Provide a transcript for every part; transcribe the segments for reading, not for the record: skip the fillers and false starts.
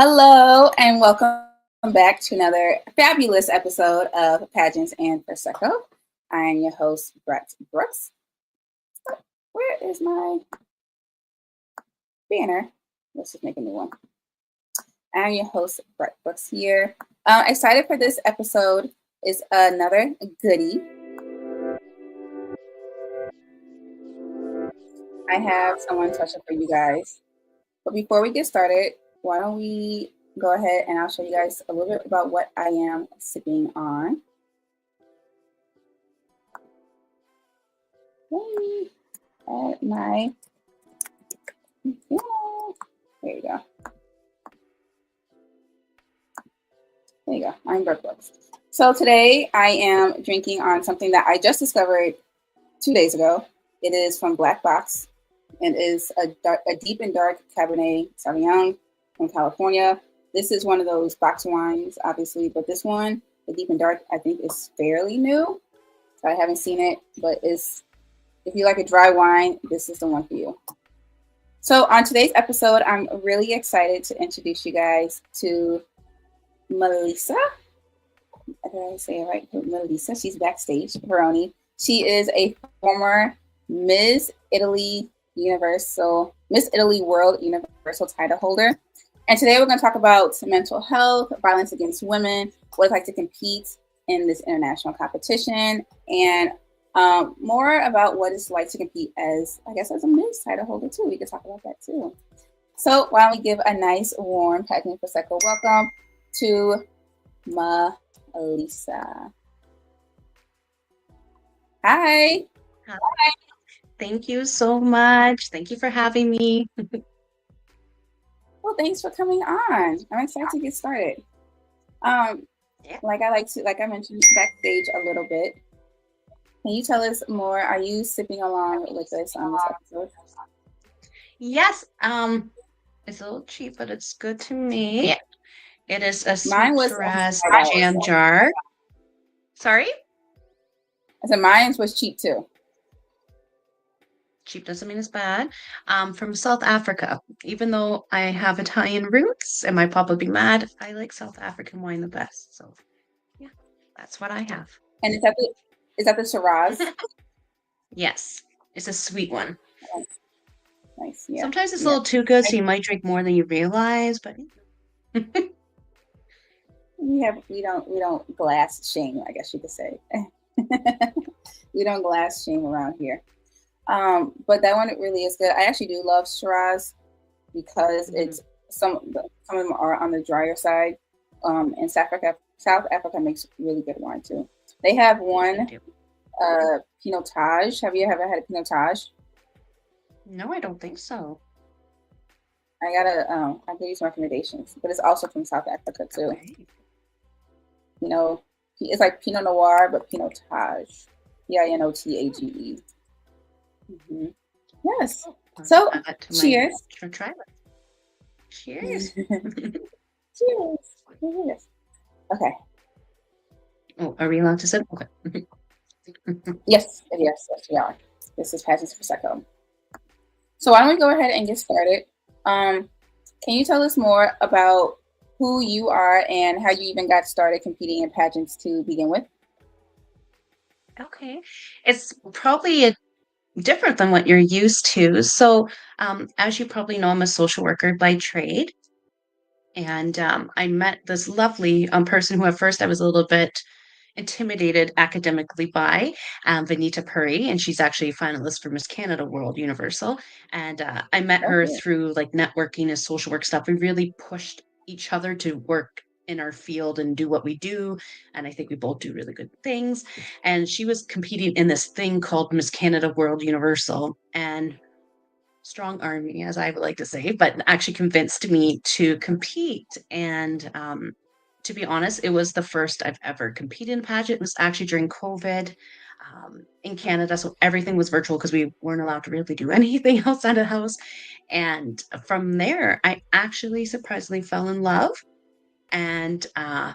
Hello and welcome back to another fabulous episode of Pageants and Prosecco. I am your host, Brett Brooks. Where is my banner? Let's just make a new one. I'm your host, Brett Brooks here. Excited for this episode is another goodie. I have someone special for you guys. But before we get started, why don't we go ahead and I'll show you guys a little bit about what I am sipping on. Let me add my, there you go. There you go, I'm Brett Brooks. So today I am drinking on something that I just discovered 2 days ago. It is from Black Box and is a deep and dark Cabernet Sauvignon from California. This is one of those box wines, obviously, but this one, the deep and dark, I think is fairly new. So I haven't seen it, but if you like a dry wine, this is the one for you. So on today's episode, I'm really excited to introduce you guys to Malissa. Did I say it right? Malissa. She's backstage. Veroni. She is a former Miss Italy World Universal title holder. And today we're going to talk about mental health, violence against women, what it's like to compete in this international competition, and more about what it's like to compete as a Miss title holder too. We could talk about that too. So why don't we give a nice warm Pageant Prosecco welcome to Malissa. Hi. Hi. Thank you so much. Thank you for having me. Well, thanks for coming on. I'm excited to get started. Like I mentioned backstage a little bit. Can you tell us more? Are you sipping along with us on this episode? Yes. It's a little cheap, but it's good to me. It is a Mine sweet was Shiraz jam jar. Sorry? I said mine was cheap too. Cheap doesn't mean it's bad. From South Africa. Even though I have Italian roots and my papa be mad, I like South African wine the best. So yeah, that's what I have. And is that the Shiraz? Yes. It's a sweet one. Nice. Yeah. Sometimes it's a little too good, so you might drink more than you realize, but we don't glass shame, I guess you could say. We don't glass shame around here. But that one really is good. I actually do love Shiraz because it's some of them are on the drier side. And South Africa makes really good wine too. They have one Pinotage. Have you ever had a Pinotage? No, I don't think so. I'll give you some recommendations, but it's also from South Africa too. Okay. You know, it's like Pinot Noir, but Pinotage. Pinotage. Mm-hmm. Yes. So, cheers. Try it. Cheers. Cheers. Okay. Oh, are we allowed to sip? Okay. Yes, we are. This is Pageants Prosecco. So why don't we go ahead and get started? Can you tell us more about who you are and how you even got started competing in pageants to begin with? Okay. It's probably different than what you're used to. So, as you probably know, I'm a social worker by trade. And I met this lovely person who at first I was a little bit intimidated academically by, Vanita Puri, and she's actually a finalist for Miss Canada World Universal. And I met her through like networking and social work stuff. We really pushed each other to work in our field and do what we do. And I think we both do really good things. And she was competing in this thing called Miss Canada World Universal. And strong army, as I would like to say, but actually convinced me to compete. And to be honest, it was the first I've ever competed in a pageant. It was actually during COVID in Canada, so everything was virtual because we weren't allowed to really do anything outside of the house. And from there, I actually surprisingly fell in love. And I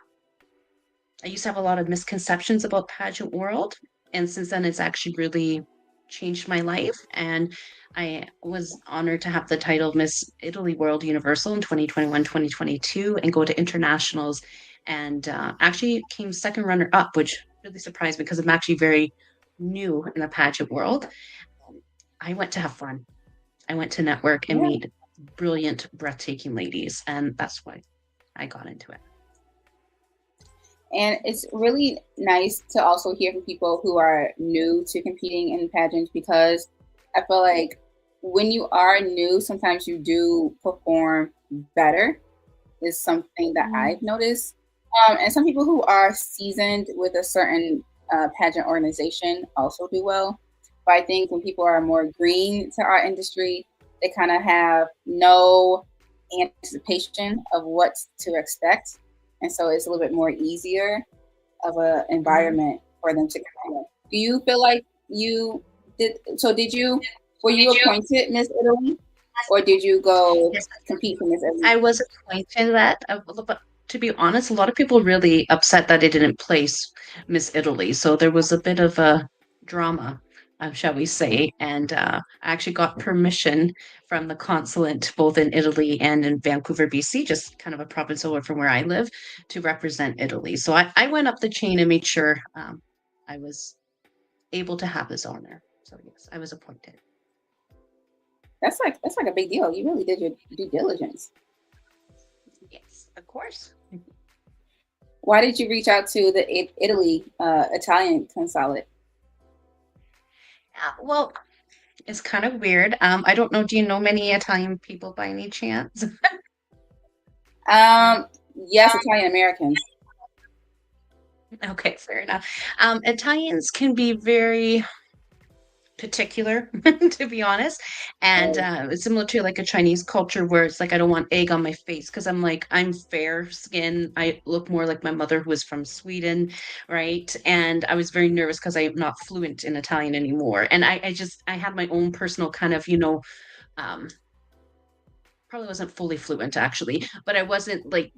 used to have a lot of misconceptions about pageant world, and since then, it's actually really changed my life. And I was honored to have the title of Miss Italy World Universal in 2021, 2022, and go to internationals. And actually came second runner up, which really surprised me because I'm actually very new in the pageant world. I went to have fun. I went to network and Yeah. meet brilliant, breathtaking ladies. And that's why I got into it. And it's really nice to also hear from people who are new to competing in pageants, because I feel like when you are new, sometimes you do perform better, is something that Mm, I've noticed. And some people who are seasoned with a certain pageant organization also do well. But I think when people are more green to our industry, they kind of have no anticipation of what to expect. And so it's a little bit more easier of an mhm. environment for them to come in. Do you feel like you did? So did you? Were you appointed Miss Italy, or did you go Yes, compete for Miss Italy? I was appointed that, but to be honest, a lot of people really upset that I didn't place Miss Italy. So there was a bit of a drama, shall we say. And I actually got permission from the consulate, both in Italy and in Vancouver, BC, just kind of a province over from where I live, to represent Italy. So I went up the chain and made sure I was able to have this honor. So yes, I was appointed. That's like a big deal. You really did your due diligence. Yes, of course. Why did you reach out to the Italy Italian consulate? Well, it's kind of weird. I don't know. Do you know many Italian people by any chance? Um, yes, Italian Americans. Okay, fair enough. Italians can be very particular, to be honest, and Oh, it's similar to like a Chinese culture where it's like I don't want egg on my face because I'm fair skin. I look more like my mother who was from Sweden, right? And I was very nervous because I'm not fluent in Italian anymore, and I had my own personal kind of um probably wasn't fully fluent actually, but I wasn't like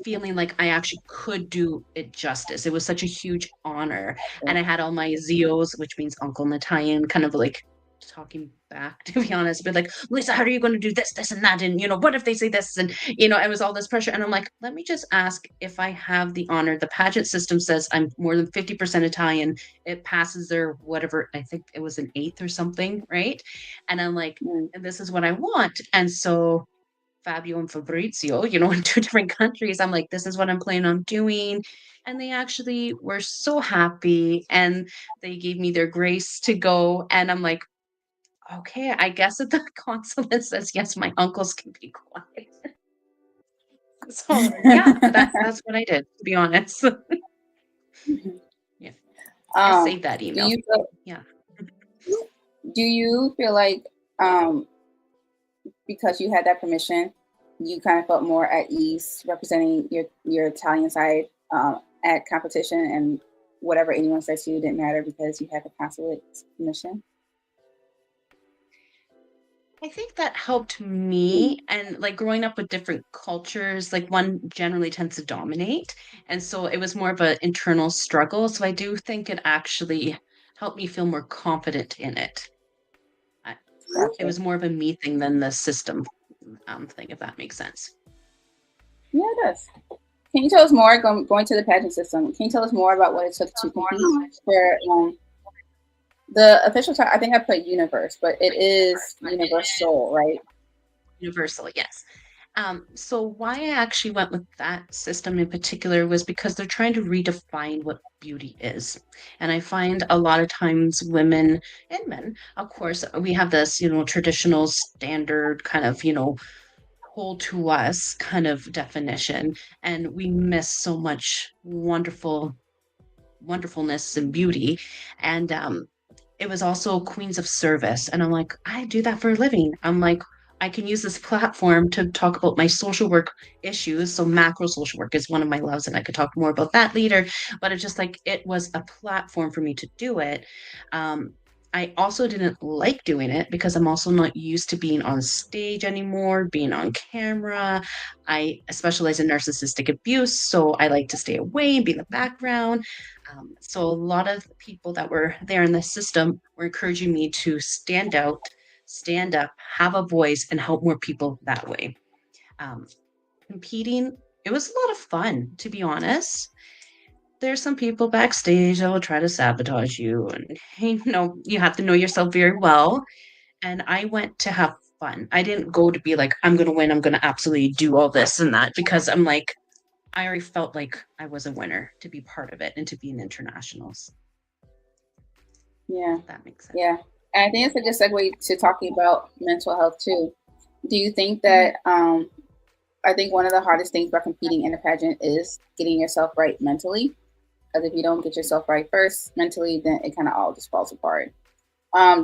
feeling like I actually could do it justice. It was such a huge honor. And I had all my Zios, which means uncle in Italian, kind of like talking back, to be honest, but like, Lisa, how are you going to do this, this, and that? And, what if they say this? And, it was all this pressure. And I'm like, let me just ask if I have the honor. The pageant system says I'm more than 50% Italian. It passes their whatever, I think it was an eighth or something, right? And I'm like, mm. and this is what I want. And so Fabio and Fabrizio, in two different countries. I'm like, this is what I'm planning on doing. And they actually were so happy and they gave me their grace to go. And I'm like, okay, I guess if the consulate says yes, my uncles can be quiet. So yeah, that's what I did, to be honest. Yeah. I um, saved that do email. you feel, Yeah. do you feel like because you had that permission, you kind of felt more at ease representing your Italian side at competition, and whatever anyone says to you didn't matter because you had the consulate's permission? I think that helped me and like growing up with different cultures, like one generally tends to dominate. And so it was more of an internal struggle. So I do think it actually helped me feel more confident in it. I, it Gotcha. was more of a me thing than the system thing, if that makes sense. Yeah, it does. Can you tell us more, going to the pageant system? Can you tell us more about what it took to compete for the official title? I think I put universe, but it is universal, right? Universal, yes. So why I actually went with that system in particular was because they're trying to redefine what beauty is. And I find a lot of times women and men, of course, we have this, traditional standard kind of, hold to us kind of definition. And we miss so much wonderfulness and beauty. And it was also Queens of Service. And I'm like, I do that for a living. I'm like, I can use this platform to talk about my social work issues. So macro social work is one of my loves, and I could talk more about that later. But it's just like it was a platform for me to do it. Um, I also didn't like doing it because I'm also not used to being on stage anymore, being on camera. I specialize in narcissistic abuse, so I like to stay away and be in the background. So a lot of the people that were there in the system were encouraging me to stand out, stand up, have a voice, and help more people that way. Um, Competing, it was a lot of fun, to be honest. There's some people backstage that will try to sabotage you, and you have to know yourself very well. And I went to have fun. I didn't go to be like, I'm gonna win, I'm gonna absolutely do all this and that, because I'm like, I already felt like I was a winner to be part of it and to be in internationals. Yeah. If that makes sense. Yeah. And I think it's a good segue to talking about mental health too. Do you think Mhm. that I think one of the hardest things about competing in a pageant is getting yourself right mentally? Because if you don't get yourself right first mentally, then it kind of all just falls apart.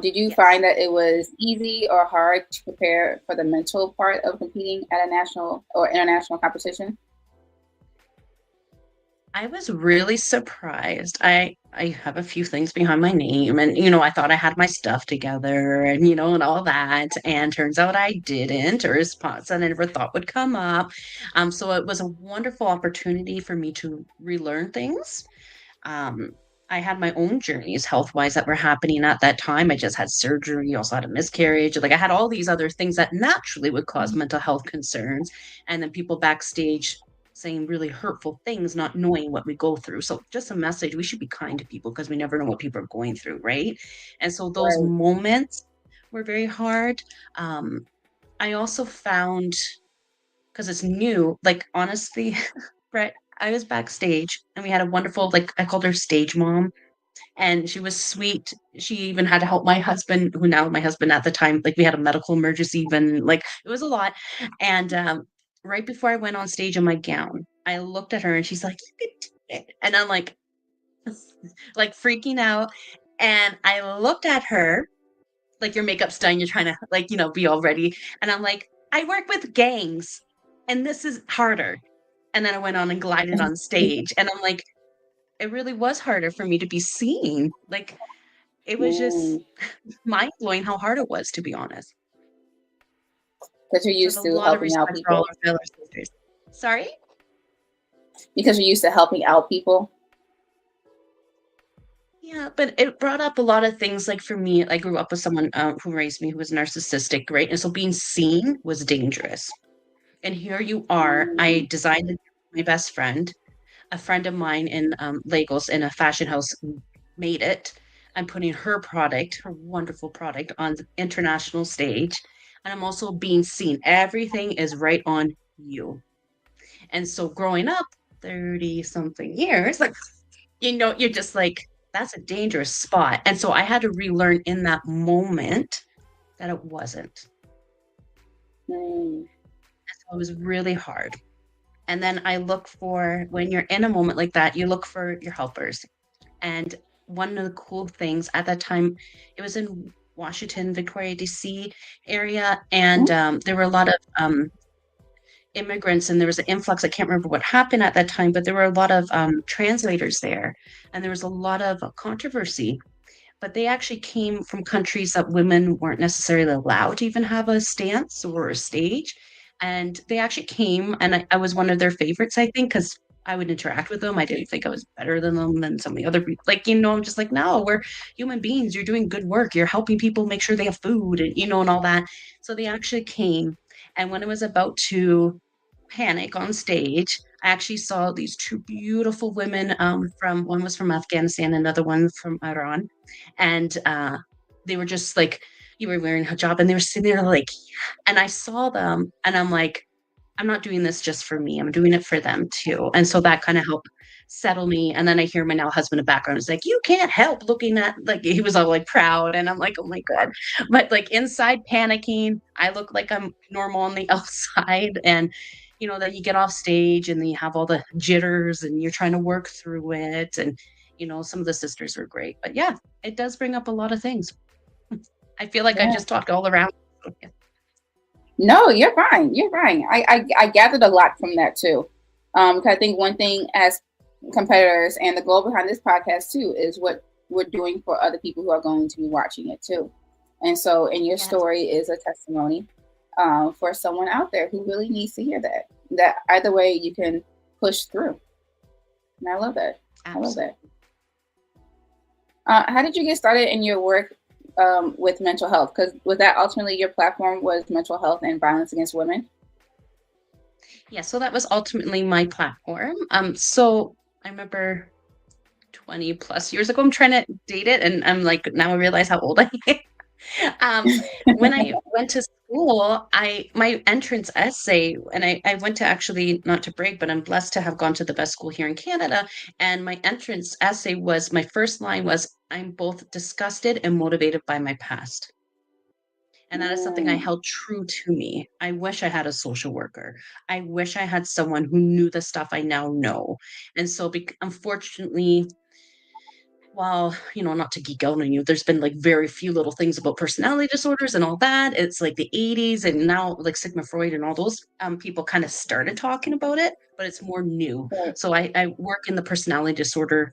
Did you Yes. find that it was easy or hard to prepare for the mental part of competing at a national or international competition? I was really surprised. I have a few things behind my name, and I thought I had my stuff together, and and all that, and turns out I didn't, or spots I never thought would come up. So it was a wonderful opportunity for me to relearn things. Um, I had my own journeys health-wise that were happening at that time. I just had surgery, also had a miscarriage. Like I had all these other things that naturally would cause mental health concerns. And then people backstage saying really hurtful things, not knowing what we go through. So just a message, we should be kind to people because we never know what people are going through, right? And so those Right. moments were very hard. Um, I also found, because it's new, like honestly, Brett, I was backstage and we had a wonderful, like I called her stage mom, and she was sweet. She even had to help my husband, who now my husband at the time, like we had a medical emergency, even like it was a lot. And right before I went on stage in my gown, I looked at her and she's like, "You could do it." And I'm like freaking out. And I looked at her, like your makeup's done, you're trying to like, be all ready. And I'm like, I work with gangs and this is harder. And then I went on and glided on stage. And I'm like, it really was harder for me to be seen. Like, it was just Mm. mind blowing how hard it was, to be honest. Because you're So I have a used to lot of helping out respect for all people. our fellow sisters. Sorry? Because you're used to helping out people. Yeah, but it brought up a lot of things. Like for me, I grew up with someone who raised me who was narcissistic, right? And so being seen was dangerous. And here you are. Mm. I designed it with my best friend. A friend of mine in Lagos in a fashion house made it. I'm putting her product, her wonderful product, on the international stage. And I'm also being seen. Everything is right on you. And so growing up 30 something years, like, you're just like, that's a dangerous spot. And so I had to relearn in that moment that it wasn't. Mm. So it was really hard. And then I look for, when you're in a moment like that, you look for your helpers. And one of the cool things at that time, it was in Washington, Victoria, DC area, and there were a lot of immigrants, and there was an influx. I can't remember what happened at that time, but there were a lot of translators there, and there was a lot of controversy. But they actually came from countries that women weren't necessarily allowed to even have a stance or a stage. And they actually came, and I was one of their favorites, I think, because I would interact with them. I didn't think I was better than them than some of the other people. Like, I'm just like, no, we're human beings. You're doing good work. You're helping people make sure they have food and, and all that. So they actually came. And when I was about to panic on stage, I actually saw these two beautiful women from one was from Afghanistan, another one from Iran, and they were just like, you were wearing hijab, and they were sitting there like, and I saw them, and I'm like, I'm not doing this just for me. I'm doing it for them too. And so that kind of helped settle me. And then I hear my now husband in the background is like, you can't help looking at, like, he was all like proud. And I'm like, oh my God. But like inside panicking, I look like I'm normal on the outside. And, then you get off stage and then you have all the jitters and you're trying to work through it. And, some of the sisters were great. But yeah, it does bring up a lot of things. I feel like I Yeah. just talked all around. No, you're fine. You're fine. I gathered a lot from that too. Because I think one thing as competitors and the goal behind this podcast too is what we're doing for other people who are going to be watching it too. And so, and your Yes, story is a testimony for someone out there who really needs to hear that. That either way you can push through. And I love that. I love absolutely. that. How did you get started in your work with mental health? Because was that ultimately your platform was mental health and violence against women? Yeah, so that was ultimately my platform. So I remember 20 plus years ago, I'm trying to date it, and I'm like, now I realize how old I am. Um, when I went to school, my entrance essay, and I went to actually not to brag, but I'm blessed to have gone to the best school here in Canada. And my entrance essay was my first line was, "I'm both disgusted and motivated by my past." And that is something I Mm, held true to me. I wish I had a social worker. I wish I had someone who knew the stuff I now know. And so, unfortunately, while, not to geek out on you, there's been like very few little things about personality disorders and all that. It's like the 80s, and now like Sigmund Freud and all those people kind of started talking about it, but it's more new. right. So I work in the personality disorder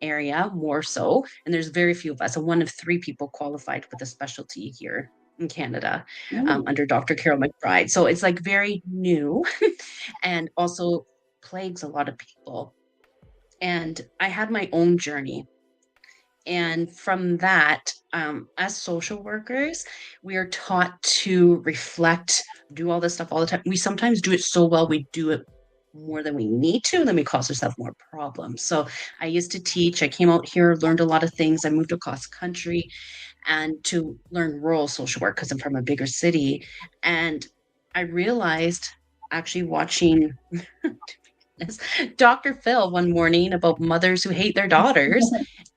area more so, and there's very few of us. I'm one of three people qualified with a specialty here in Canada Mm, under Dr. Carol McBride. So it's like very new and also plagues a lot of people. And I had my own journey, and from that, as social workers, we are taught to reflect, do all this stuff all the time. We sometimes do it so well, we do it more than we need to, and then we cause ourselves more problems. So I used to teach, I came out here, learned a lot of things. I moved across country and to learn rural social work because I'm from a bigger city. And I realized actually watching Dr. Phil one morning about mothers who hate their daughters.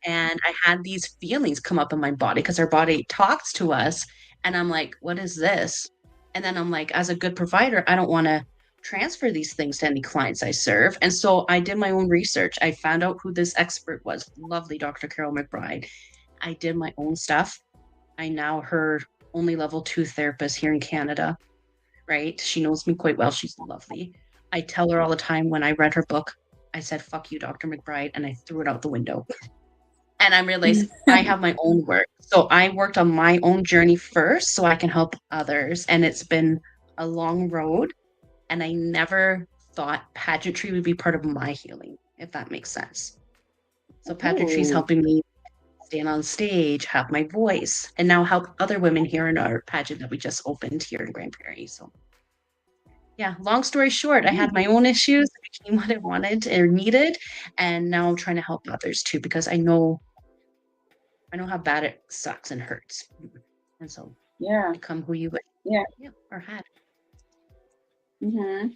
And I had these feelings come up in my body because our body talks to us. And I'm like, what is this? And then I'm like, as a good provider, I don't want to transfer these things to any clients I serve. And so I did my own research. I found out who this expert was, lovely Dr. Carol McBride. I did my own stuff. I now her only level two therapist here in Canada, right? She knows me quite well. She's lovely. I tell her all the time when I read her book, I said, fuck you, Dr. McBride, and I threw it out the window. And I realized I have my own work. So I worked on my own journey first so I can help others. And it's been a long road. And I never thought pageantry would be part of my healing, if that makes sense. So pageantry is ooh, helping me stand on stage, have my voice, and now help other women here in our pageant that we just opened here in Grand Prairie. So yeah, long story short, I had mm, my own issues. I became what I wanted or needed, and now I'm trying to help others too because I know how bad it sucks and hurts. And so yeah, become who you wish, yeah. yeah, or had. Hmm.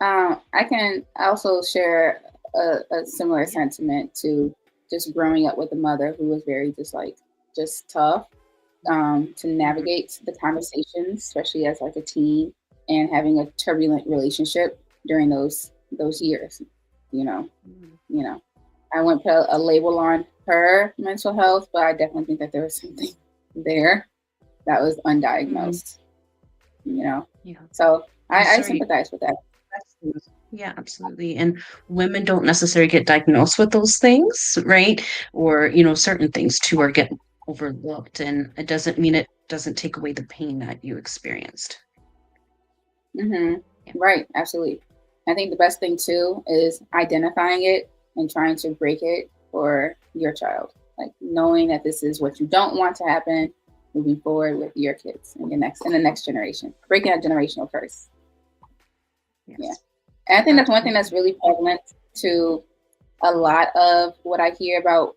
I can also share a similar Yeah. sentiment to just growing up with a mother who was very just tough to Mhm, navigate the conversations, especially as like a teen and having a turbulent relationship during those years. You know, mhm, you know. I wouldn't put a label on her mental health, but I definitely think that there was something there that was mhm. undiagnosed. You know, Yeah. so I'm I sorry. sympathize with that. Yeah, absolutely. And women don't necessarily get diagnosed with those things, right? Or, certain things too are get overlooked. And it doesn't mean it doesn't take away the pain that you experienced. Hmm. Yeah. Right, absolutely. I think the best thing too is identifying it and trying to break it for your child. Like knowing that this is what you don't want to happen moving forward with your kids and your next in the next generation. Breaking that generational curse. Yeah. Yes. And I think that's one thing that's Absolutely. really prevalent to a lot of what I hear about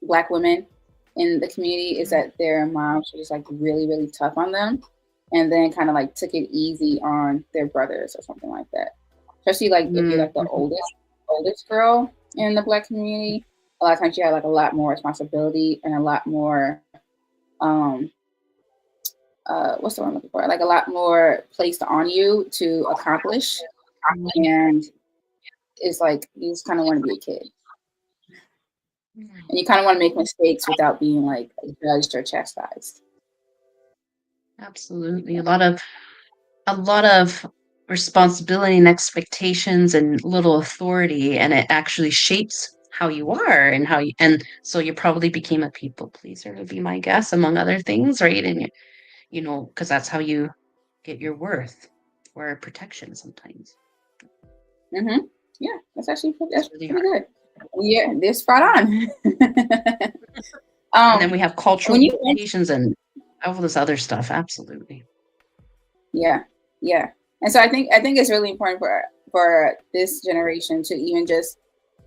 Black women in the community is Mhm. that their moms were just like really, really tough on them and then kind of like took it easy on their brothers or something like that. Especially like if you're like the Mhm. oldest girl in the Black community, a lot of times you have like a lot more responsibility and a lot more um what's the word I'm looking for? Like a lot more placed on you to accomplish. And it's like you just kind of want to be a kid. Mhm. And you kind of want to make mistakes without being like judged or chastised. Absolutely. Yeah. A lot of responsibility and expectations and little authority, and it actually shapes how you are and and so you probably became a people pleaser would be my guess, among other things, right? And because that's how you get your worth or protection sometimes. Mm-hmm. Yeah, It's that's really pretty hard. good. Yeah, they're spot Yeah. on. And then we have cultural When you mentioned, limitations and all this other stuff. Absolutely. yeah, yeah, and so I think it's really important for this generation to even just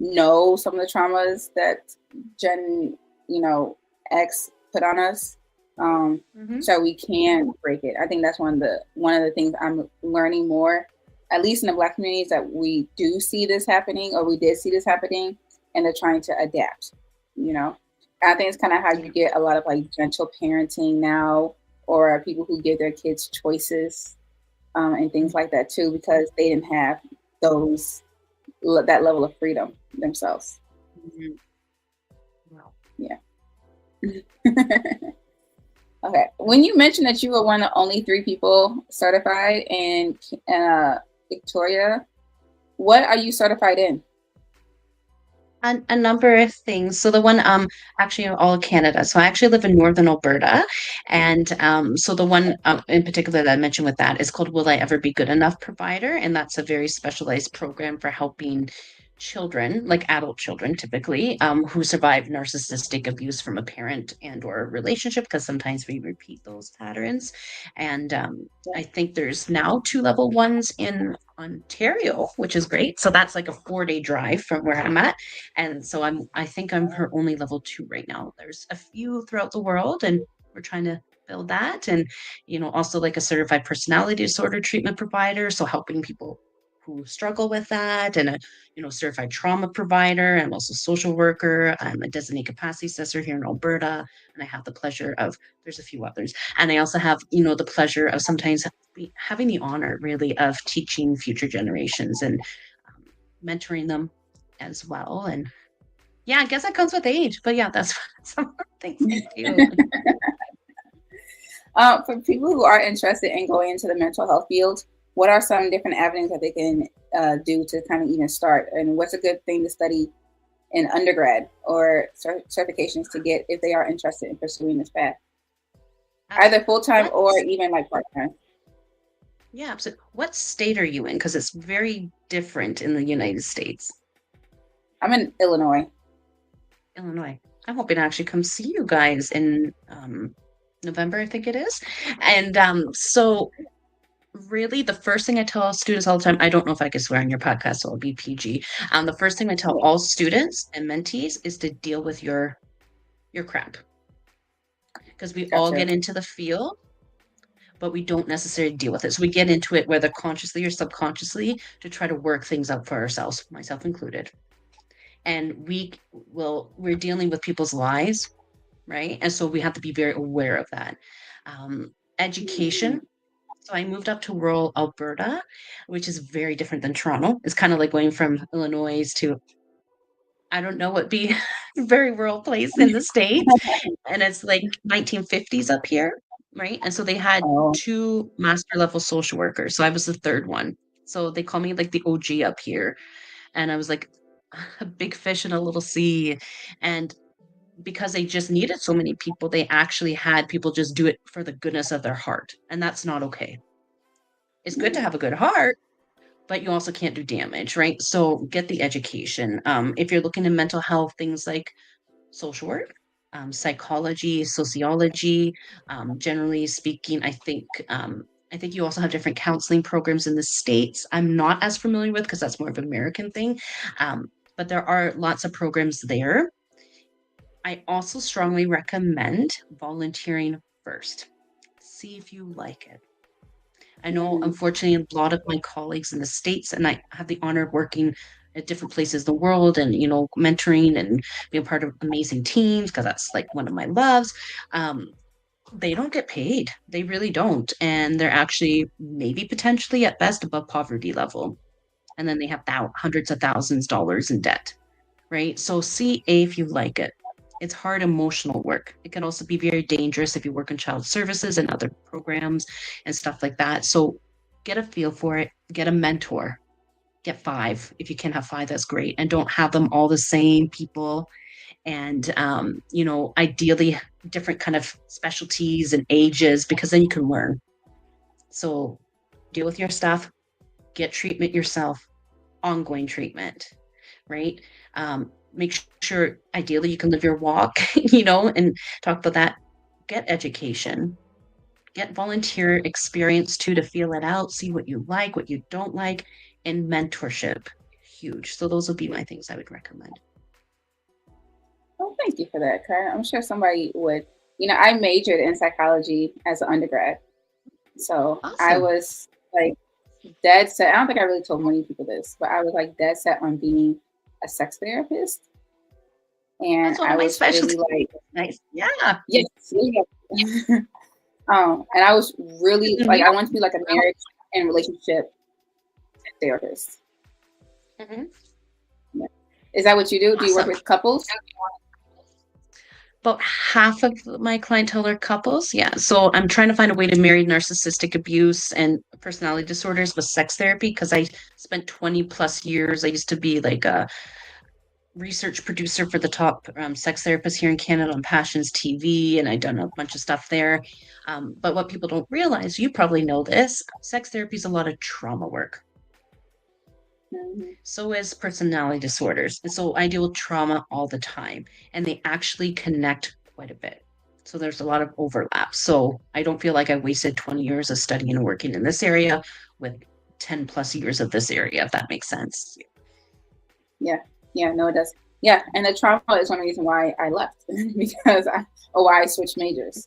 know some of the traumas that Gen, you know, X put on us, Hmm. so we can break it. I think that's one of the things I'm learning more, at least in the Black communities, that we do see this happening, or we did see this happening, and they're trying to adapt. You know, I think it's kind of how you Yeah. get a lot of like gentle parenting now, or people who give their kids choices, and things like that too, because they didn't have those that level of freedom themselves. Mhm. Well, Yeah. Okay. When you mentioned that you were one of only three people certified in Victoria, what are you certified in? a number of things. So the one, actually in all of Canada. So I actually live in northern Alberta, and so the one in particular that I mentioned with that is called "Will I Ever Be Good Enough?" Provider, and that's a very specialized program for helping children, like adult children, typically, who survive narcissistic abuse from a parent and or a relationship, because sometimes we repeat those patterns. And I think there's now two level ones in Ontario, which is great. So that's like a 4-day drive from where I'm at, and so I think I'm her only level 2 right now. There's a few throughout the world, and we're trying to build that. And also like a certified personality disorder treatment provider, so helping people who struggle with that, and a certified trauma provider. I'm also a social worker. I'm a designated capacity assessor here in Alberta, and I have the pleasure of, there's a few others, and I also have the pleasure of sometimes having the honor really of teaching future generations and um, mentoring them as well. And yeah, I guess that comes with age, but yeah, that's some of the things I do. For people who are interested in going into the mental health field, what are some different avenues that they can do to kind of even start? And what's a good thing to study in undergrad, or certifications to get if they are interested in pursuing this path, either full time What? or even like part time? Yeah. So, what state are you in? Because it's very different in the United States. I'm in Illinois. Illinois. I'm hoping to actually come see you guys in November, I think it is. And so really, the first thing I tell students all the time, I don't know if I can swear on your podcast, so I'll be PG. The first thing I tell Yeah, all students and mentees is to deal with your crap, because we all gotcha. get into the field, but we don't necessarily deal with it. So we get into it, whether consciously or subconsciously, to try to work things out for ourselves, myself included. And we're dealing with people's lives, right? And so we have to be very aware of that. Education. So I moved up to rural Alberta, which is very different than Toronto. It's kind of like going from Illinois to, I don't know what be a very rural place in the States. And it's like 1950s up here, right? And so they had Oh, two master level social workers. So I was the third one. So they call me like the OG up here. And I was like a big fish in a little sea. And because they just needed so many people, they actually had people just do it for the goodness of their heart. And that's not okay. It's good to have a good heart, but you also can't do damage, right? So get the education. If you're looking at mental health, things like social work, psychology, sociology, generally speaking, I think you also have different counseling programs in the States. I'm not as familiar with, because that's more of an American thing. But there are lots of programs there. I also strongly recommend volunteering first. See if you like it. I know, mm-hmm. unfortunately, a lot of my colleagues in the States, and I have the honor of working at different places in the world and, mentoring and being part of amazing teams, because that's like one of my loves. Um, they don't get paid. They really don't. And they're actually maybe potentially at best above poverty level. And then they have hundreds of thousands of dollars in debt, right? So see if you like it. It's hard emotional work. It can also be very dangerous if you work in child services and other programs and stuff like that. So get a feel for it, get a mentor. get 5. If you can have 5, that's great. And don't have them all the same people. And, ideally different kind of specialties and ages, because then you can learn. So deal with your stuff, get treatment yourself, ongoing treatment, right? Make sure ideally you can live your walk, and talk about that. Get education, get volunteer experience too to feel it out, see what you like, what you don't like, and mentorship. Huge. So those would be my things I would recommend. Oh, thank you for that, Karen. I'm sure somebody would. I majored in psychology as an undergrad. So I Awesome. was like dead set. I don't think I really told many people this, but I was like dead set on being a sex therapist. And That's one I of my was really specialties. like, Nice. Yeah. yes, yeah. And I was really like, I want to be like a marriage and relationship therapist. Mhm. Yeah. Is that what you do? Do you work Awesome. with couples? About half of my clientele are couples. Yeah. So I'm trying to find a way to marry narcissistic abuse and personality disorders with sex therapy because I spent 20 plus years. I used to be like a research producer for the top sex therapist here in Canada on Passions TV, and I've done a bunch of stuff there. But what people don't realize, you probably know this, sex therapy is a lot of trauma work. Mhm. So is personality disorders. And so I deal with trauma all the time, and they actually connect quite a bit. So there's a lot of overlap. So I don't feel like I wasted 20 years of studying and working in this area with 10 plus years of this area, if that makes sense. Yeah. Yeah, no, it does. Yeah. And the trauma is one reason why I left because why I switched majors.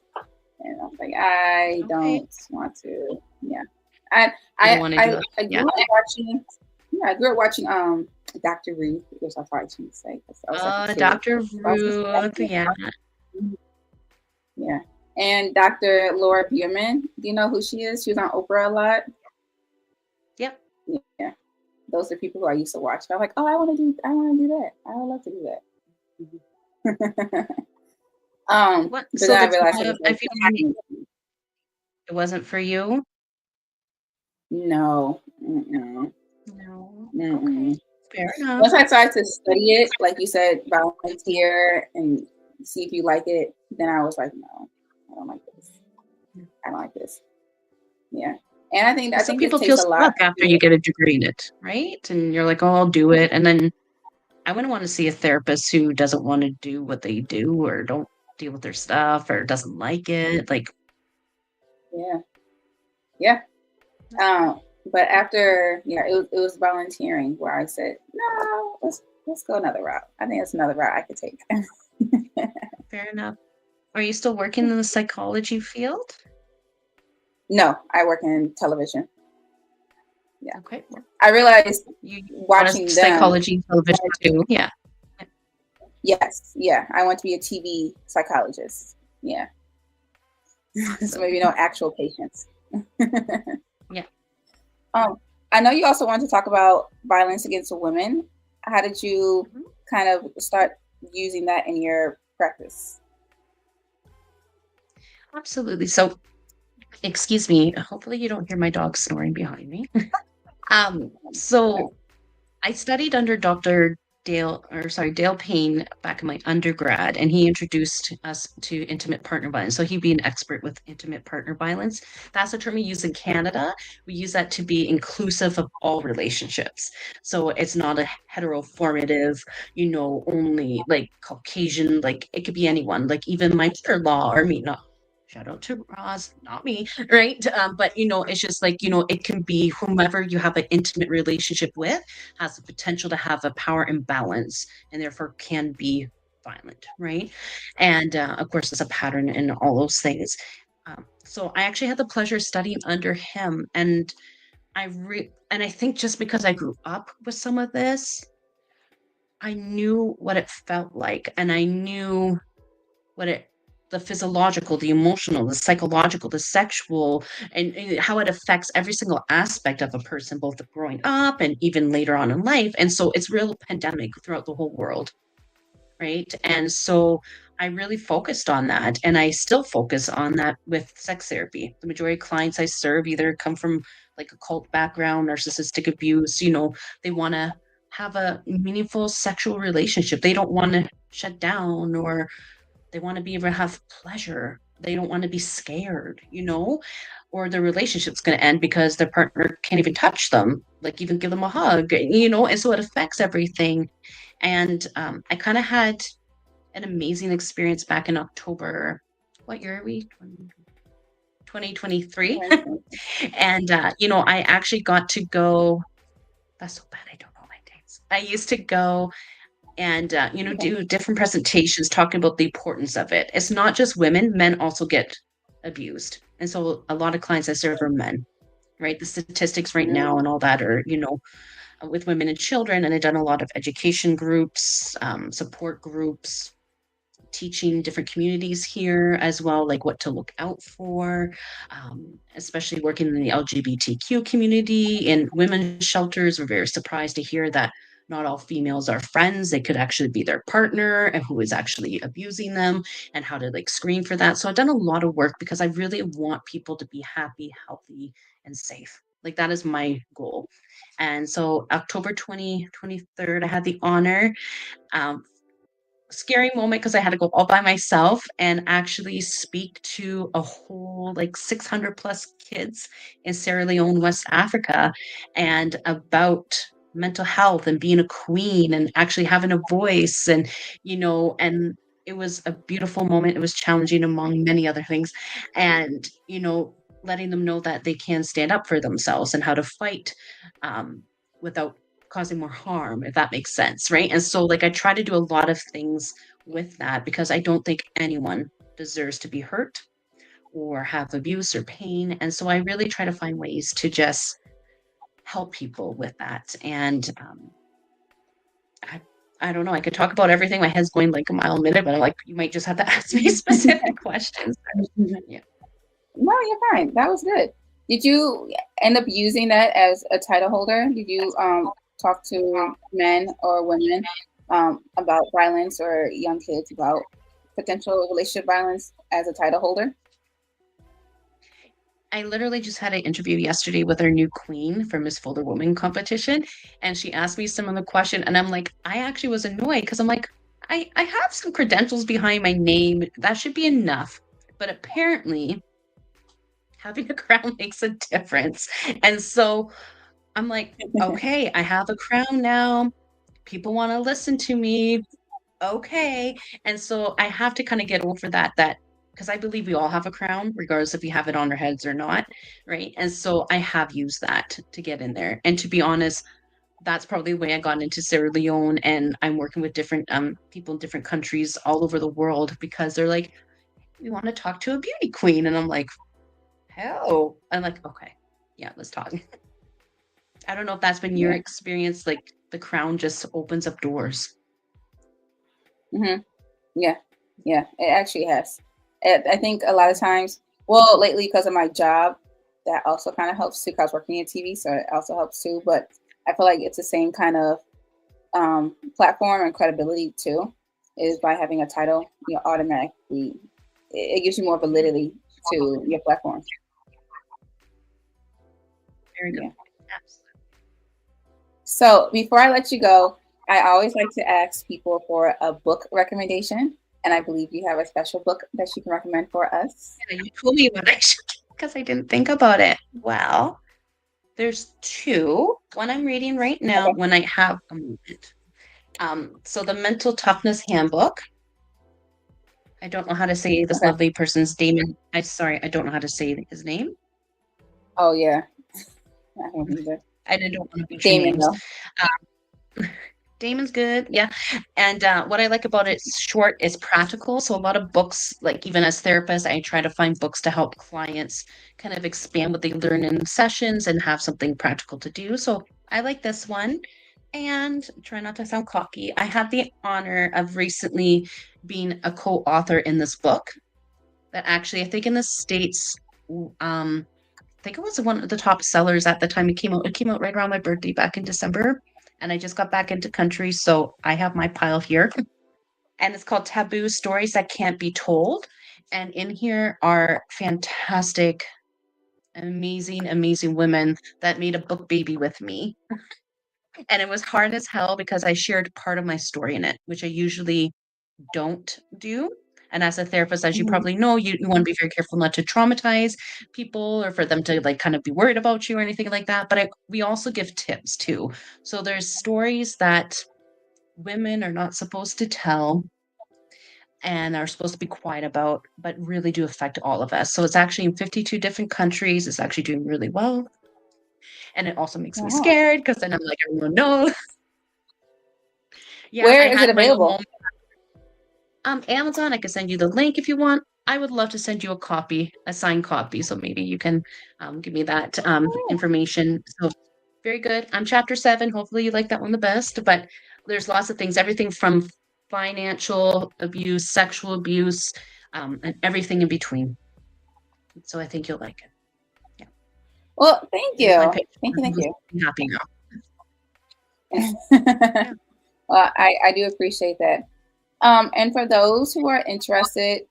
And I was like, I Okay. don't want to. Yeah. I You don't I want to do I, it. I Yeah. grew up watching. Yeah, I grew up watching Dr. Ruth, which I probably shouldn't say because I was like a kid. Dr. But I was just Ruth. Yeah. yeah. And Dr. Laura Bierman, do you know who she is? She was on Oprah a lot. Yep. Yeah. Those are people who I used to watch. I'm like, oh, I want to do that. I would love to do that. What? But So then I the realized it trauma, was I like, feel like it wasn't for you. no, mm-mm, No. Okay. mm-mm. Fair enough. Once I started to study it, like you said, volunteer and see if you like it, then I was like, no, I don't like this. I don't like this. Yeah. And I Some think it people takes feel a lot. stuck after you get a degree in it, right? And you're like, oh, I'll do it. And then I wouldn't want to see a therapist who doesn't want to do what they do or don't deal with their stuff or doesn't like it. Like, Yeah. Yeah. But after, yeah, it was volunteering where I said, no, let's go another route. I think it's another route I could take. fair enough. Are you still working in the psychology field? No, I work in television. Yeah. Okay. Well, I realized you want to watching them. psychology television too. Yeah. Yes, yeah, I want to be a TV psychologist. Yeah. So Awesome. maybe no actual patients. Yeah. um, I know you also want to talk about violence against women. How did you Mhm. kind of start using that in your practice? Absolutely. So, excuse me. Hopefully, you don't hear my dog snoring behind me. So I studied under Dale Payne back in my undergrad, and he introduced us to intimate partner violence. So he'd be an expert with intimate partner violence. That's a term we use in Canada. We use that to be inclusive of all relationships. So it's not a heteroformative, only like Caucasian, like it could be anyone, like even my mother-in-law or me, not shout out to Roz, not me, right? But it's just like, it can be whomever you have an intimate relationship with has the potential to have a power imbalance and therefore can be violent, right? And of course, there's a pattern in all those things. So I actually had the pleasure of studying under him, and and I think just because I grew up with some of this, I knew what it felt like, and I knew what it the physiological, the emotional, the psychological, the sexual, and how it affects every single aspect of a person, both growing up and even later on in life. And so it's real pandemic throughout the whole world, right? And so I really focused on that, and I still focus on that with sex therapy. The majority of clients I serve either come from like a cult background, narcissistic abuse, they want to have a meaningful sexual relationship. They don't want to shut down, or they want to be able to have pleasure. They don't want to be scared, or their relationship's going to end because their partner can't even touch them, like even give them a hug, and so it affects everything. And I kind of had an amazing experience back in October. What year are we? 2023. And, I actually got to go. That's so bad. I don't know my dates. I used to go and, do different presentations talking about the importance of it. It's not just women, men also get abused. And so a lot of clients I serve are men, right? The statistics right now and all that are, with women and children. And I've done a lot of education groups, support groups, teaching different communities here as well, like what to look out for, especially working in the LGBTQ community. In women's shelters, we're very surprised to hear that not all females are friends. They could actually be their partner and who is actually abusing them, and how to like screen for that. So I've done a lot of work because I really want people to be happy, healthy, and safe. Like that is my goal. And so October 23rd, I had the honor, um, scary moment because I had to go all by myself and actually speak to a whole like 600 plus kids in Sierra Leone, West Africa, and about mental health and being a queen and actually having a voice. And it was a beautiful moment. It was challenging among many other things. And, letting them know that they can stand up for themselves and how to fight, without causing more harm, if that makes sense, right? And so, like, I try to do a lot of things with that because I don't think anyone deserves to be hurt or have abuse or pain. And so I really try to find ways to just help people with that. And I, I don't know, I could talk about everything. My head's going like a mile a minute, but I'm like, you might just have to ask me specific questions. Yeah. No, you're fine. That was good. Did you end up using that as a title holder? Did you talk to men or women about violence, or young kids about potential relationship violence as a title holder? I literally just had an interview yesterday with our new queen for Miss Folder Woman competition, and she asked me some of the question, and I'm like, I actually was annoyed because I'm like, I have some credentials behind my name. That should be enough. But apparently, having a crown makes a difference. And so I'm like, okay, I have a crown now. People want to listen to me. Okay. And so I have to kind of get over that because I believe we all have a crown, regardless if we have it on our heads or not. Right. And so I have used that to get in there. And to be honest, that's probably the way I got into Sierra Leone. And I'm working with different people in different countries all over the world because they're like, we want to talk to a beauty queen. And I'm like, hell. I'm like, okay, yeah, let's talk. I don't know if that's been your Yeah. experience. Like the crown just opens up doors. Mm-hmm. Yeah. Yeah. It actually has. I think a lot of times, well, lately because of my job, that also kind of helps too. Because I was working in TV, so it also helps too. But I feel like it's the same kind of platform and credibility too. Is by having a title, you automatically it gives you more validity to your platform. Very good. Yeah. Absolutely. So before I let you go, I always like to ask people for a book recommendation. And I believe you have a special book that you can recommend for us. Yeah, you told me what I should because I didn't think about it. Well, there's two. One I'm reading right now Okay. when I have a moment. So the Mental Toughness Handbook. I don't know how to say this Okay. lovely person's Damon. I sorry, I don't know how to say his name. Oh yeah. I don't either. I don't want to butcher Damon names. though. Damon's good, yeah. And what I like about it's short, it's practical. So a lot of books, like even as therapists, I try to find books to help clients kind of expand what they learn in sessions and have something practical to do. So I like this one. And try not to sound cocky. I had the honor of recently being a co-author in this book that actually, I think in the States, I think it was one of the top sellers at the time it came out. It came out right around my birthday back in December, and I just got back into country, so I have my pile here. and it's called Taboo Stories That Can't Be Told. And in here are fantastic, amazing, amazing women that made a book baby with me. And it was hard as hell because I shared part of my story in it, which I usually don't do. And as a therapist, as you Mhm. probably know, you want to be very careful not to traumatize people or for them to like kind of be worried about you or anything like that. But we also give tips too. So there's stories that women are not supposed to tell and are supposed to be quiet about, but really do affect all of us. So it's actually in 52 different countries. It's actually doing really well. And it also makes me Wow. scared because then I'm like, everyone knows. Yeah, Where I is it had my own available? moment. Amazon, I could send you the link if you want. I would love to send you a copy, a signed copy. So maybe you can give me that Oh, information. So very good. I'm chapter 7. Hopefully you like that one the best. But there's lots of things, everything from financial abuse, sexual abuse, and everything in between. So I think you'll like it. Yeah. well, thank Here's my you. picture. Thank you. Thank you. I'm happy now. Yeah. Well, I do appreciate that. And for those who are interested,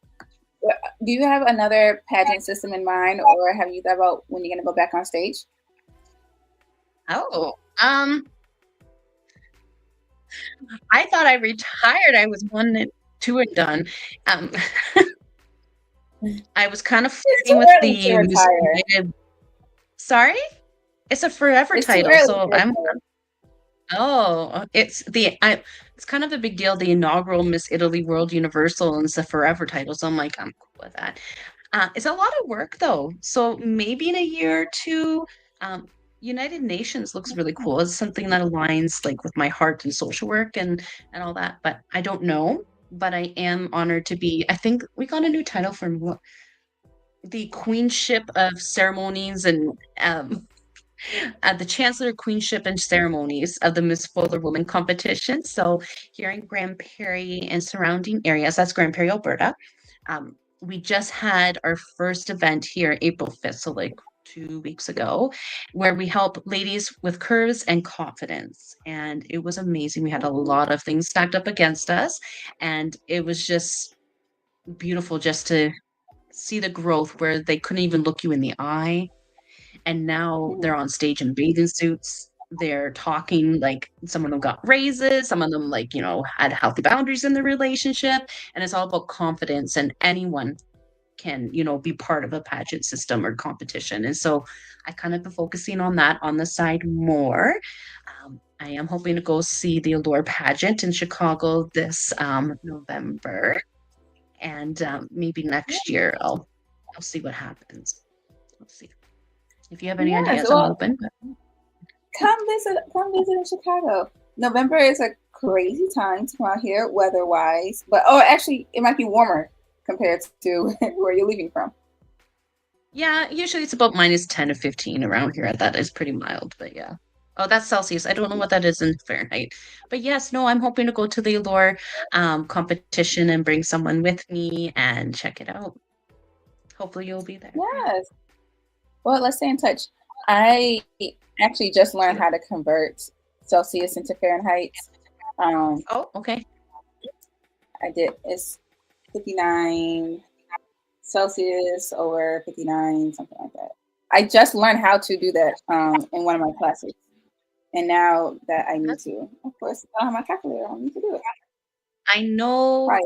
do you have another pageant system in mind, or have you thought about when you're going to go back on stage? Oh, I thought I retired. I was one and two and done. Um, I was kind of It's too flirting with early to the Miss retire. United. Sorry? It's a forever It's too title, early so to I'm retire. it's kind of a big deal, the inaugural Miss Italy World Universal, and it's a forever title, so I'm like, I'm cool with that. It's a lot of work though, so maybe in a year or two, um, United Nations looks really cool. It's something that aligns like with my heart and social work and all that, but I don't know. But I am honored to be. I think we got a new title from the Queenship of Ceremonies and the Chancellor Queenship and Ceremonies of the Miss Fuller Woman competition. So here in Grand Prairie and surrounding areas, that's Grand Prairie, Alberta. We just had our first event here April 5th, so like 2 weeks ago, where we help ladies with curves and confidence. And it was amazing. We had a lot of things stacked up against us, and it was just beautiful just to see the growth where they couldn't even look you in the eye and now they're on stage in bathing suits. They're talking like some of them got raises, some of them like, had healthy boundaries in the relationship. And it's all about confidence and anyone can, be part of a pageant system or competition. And so I kind of been focusing on that on the side more. I am hoping to go see the Allure pageant in Chicago this November. And maybe next year I'll see what happens. We'll see. If you have any Yes. ideas, I'm Well, open. come visit. Come visit in Chicago. November is a crazy time to come out here, weather-wise. But actually, it might be warmer compared to where you're leaving from. Yeah, usually it's about -10 to 15 around here. That is pretty mild, but yeah. Oh, that's Celsius. I don't know what that is in Fahrenheit. But yes, no, I'm hoping to go to the Allure competition and bring someone with me and check it out. Hopefully you'll be there. Yeah. Yes. Well, let's stay in touch. I actually just learned how to convert Celsius into Fahrenheit. Oh, okay. I did. It's 59 Celsius over 59, something like that. I just learned how to do that in one of my classes. And now that I need That's, to, of course, I don't have my calculator. I need to do it. I know Right.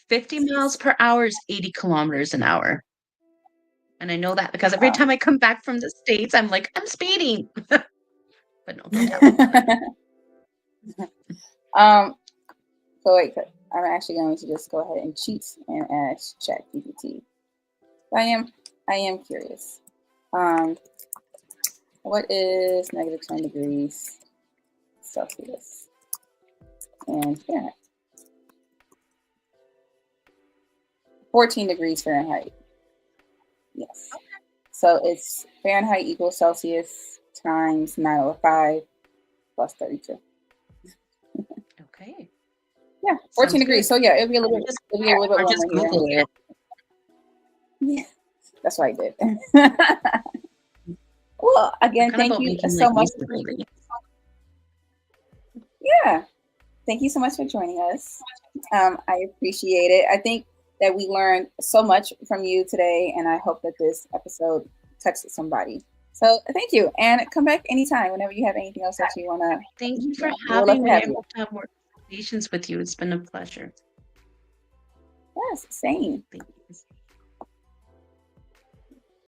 50 miles per hour is 80 kilometers an hour. And I know that because every Wow. time I come back from the States, I'm like, I'm speeding. But no, don't tell anyone. um, so wait, I'm actually going to just go ahead and cheat and ask ChatGPT. I am curious. What is -10 degrees Celsius and Fahrenheit? 14 degrees Fahrenheit. Yes. So it's Fahrenheit equals Celsius times 905 plus 32. Okay. Yeah, 14 Sounds degrees. good. So yeah, it'll be a little bit Or just warmer here. Google it. Yeah, that's what I did. Well, again, Kind of thank about you making so life much. easier, really. Yeah, thank you so much for joining us. I appreciate it. I think that we learned so much from you today, and I hope that this episode touches somebody. So thank you, and come back anytime whenever you have anything else that you want to. Thank you for Yeah, we would love having to me. have I you. hope to have more conversations with you. It's been a pleasure. Yes, same. Thank you.